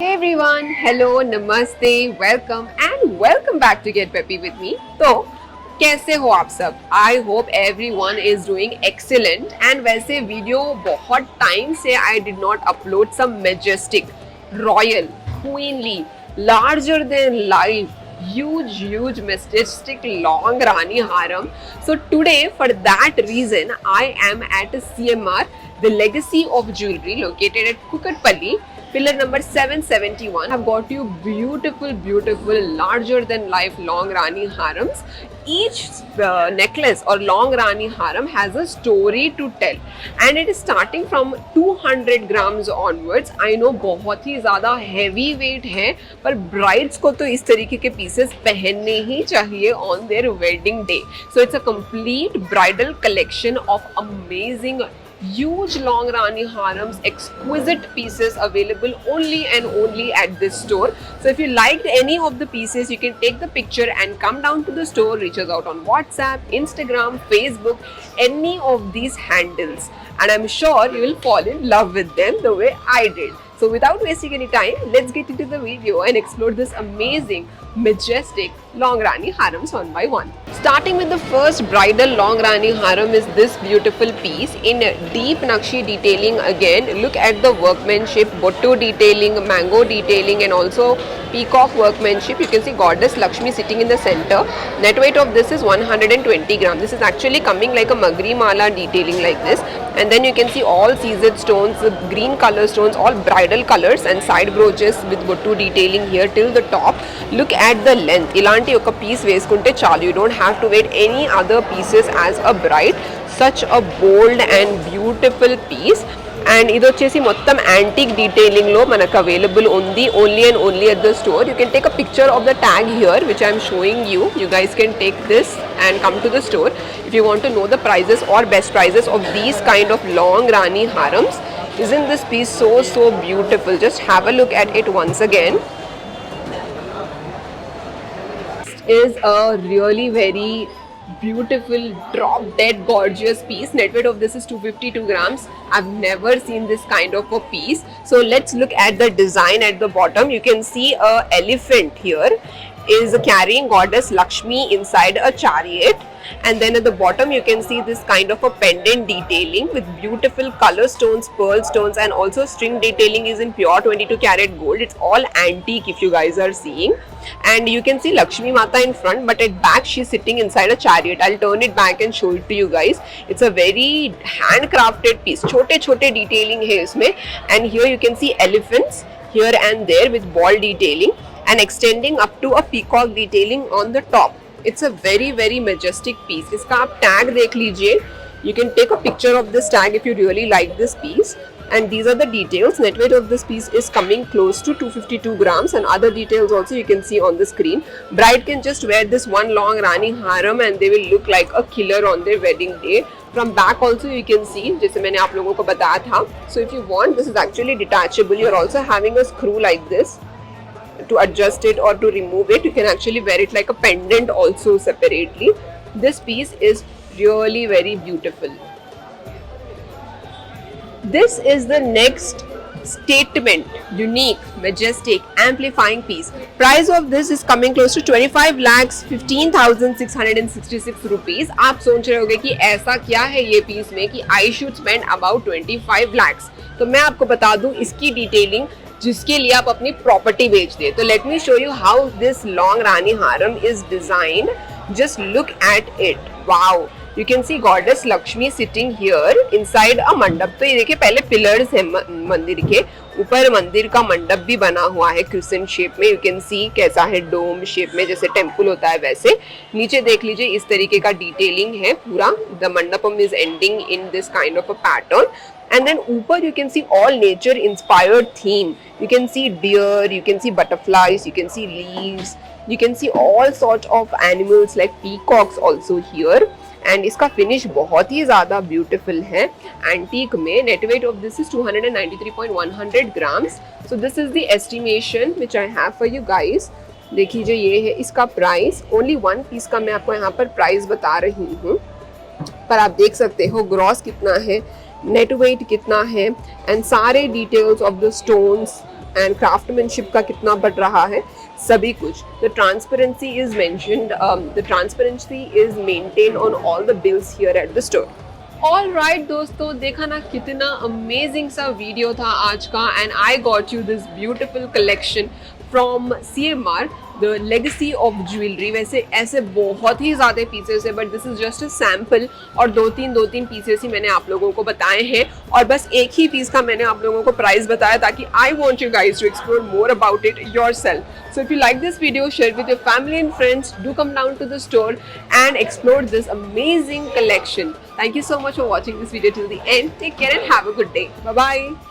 Hey everyone, hello, namaste, welcome back to Get Peppy with me. तो कैसे हो आप सब? I hope everyone is doing excellent. And वैसे वीडियो बहुत टाइम से I did not upload some majestic, royal, queenly, larger than life, huge majestic long Rani Haram. So today for that reason I am at CMR, the Legacy of Jewelry located at Kukatpalli, pillar number 771. I've got you beautiful larger than life long Rani Harams. Each necklace or long Rani Haram has a story to tell and it is starting from 200 grams onwards. I know बहुत ही ज़्यादा heavy weight है पर brides को तो इस तरीके के pieces पहनने ही चाहिए on their wedding day. So it's a complete bridal collection of amazing huge long Rani Harams, exquisite pieces available only and only at this store. So if you liked any of the pieces, you can take the picture and come down to the store, reach us out on WhatsApp, Instagram, Facebook, any of these handles. And I'm sure you will fall in love with them the way I did. So without wasting any time, let's get into the video and explore this amazing, majestic long Rani Harams one by one. Starting with the first bridal long Rani Haram is this beautiful piece in deep Nakshi detailing again. Look at the workmanship, bottu detailing, mango detailing and also peacock workmanship. You can see Goddess Lakshmi sitting in the center. Net weight of this is 120 grams. This is actually coming like a magri mala detailing like this. And then you can see all seasoned stones, the green color stones, all bridal colors and side brooches with bottu detailing here till the top. Look at the length. Ilanti oka piece veskunte chalu. You don't have to wear any other pieces as a bride. Such a bold and beautiful piece. And ido chesi mottam antique detailing lo manaku available only and only at the store. You can take a picture of the tag here which I am showing you. You guys can take this and come to the store if you want to know the prices or best prices of these kind of long Rani Harams. Isn't this piece so beautiful? Just have a look at it once again. Is a really very beautiful drop dead gorgeous piece. Net weight of this is 252 grams. I've never seen this kind of a piece. So let's look at the design at the bottom. You can see a elephant here is carrying Goddess Lakshmi inside a chariot. And then at the bottom you can see this kind of a pendant detailing with beautiful color stones, pearl stones and also string detailing is in pure 22 karat gold. It's all antique if you guys are seeing. And you can see Lakshmi Mata in front but at back she's sitting inside a chariot. I'll turn it back and show it to you guys. It's a very handcrafted piece. Chote detailing hai isme. And here you can see elephants here and there with ball detailing and extending up to a peacock detailing on the top. It's a very majestic piece. इसका आप tag देख लीजिए. You can take a picture of this tag if you really like this piece. And these are the details. Net weight of this piece is coming close to 252 grams and other details also you can see on the screen. Bride can just wear this one long Rani Haram and they will look like a killer on their wedding day. From back also you can see, जैसे मैंने आप लोगों को बताया था. So if you want, this is actually detachable. You're also having a screw like this to adjust it or to remove it. You can actually wear it like a pendant also separately. This piece is really very beautiful. This is the next statement, unique, majestic, amplifying piece. Price of this is coming close to 25 lakhs 15,666 rupees. आप सोच रहे होगे कि ऐसा क्या है ये piece में कि I should spend about 25 lakhs. तो मैं आपको बता दूं इसकी डिटेलिंग जिसके लिए आप अपनी प्रॉपर्टी बेच दे. तो let me show you how this long rani harem is designed. Just look at it. Wow, you can see goddess Lakshmi sitting here inside a mandap. तो ये देखिए पहले पिलर्स है मंदिर के ऊपर. मंदिर का मंडप भी बना हुआ है क्रिसेंट शेप में. यू कैन सी कैसा है डोम शेप में, जैसे टेम्पल होता है वैसे. नीचे देख लीजिए इस तरीके का डिटेलिंग है पूरा. The Mandapam is ending in this kind of a pattern. And then upar you can see all nature inspired theme. You can see deer, you can see butterflies, you can see leaves, you can see all sorts of animals like peacocks also here. And इसका finish बहुत ही ज़्यादा beautiful है. Antique में. Net weight of this is 293.100 grams. So this is the estimation which I have for you guys. देख लीजिए ये है इसका प्राइस. Only one piece का मैं आपको यहाँ पर प्राइस बता रही हूँ पर आप देख सकते हो ग्रॉस कितना है, नेट वेट कितना है एंड सारे details of the stones, and craftsmanship का कितना बढ़ रहा है, सभी कुछ. The transparency is mentioned, the transparency is maintain on all the bills here at the store. All right दोस्तों, देखा ना कितना अमेजिंग सा वीडियो था आज का. And I got you this beautiful collection from CMR, the legacy of jewellery. वैसे ऐसे बहुत ही ज़्यादा पीसेस है, but this is just a sample. और दो तीन पीसेस ही मैंने आप लोगों को बताए हैं, और बस एक ही पीस का मैंने आप लोगों को प्राइस बताया, ताकि I want you guys to explore more about it yourself. So if you like this video, share with your family and friends. Do come down to the store and explore this amazing collection. Thank you so much for watching this video till the end. Take care and have a good day. Bye bye.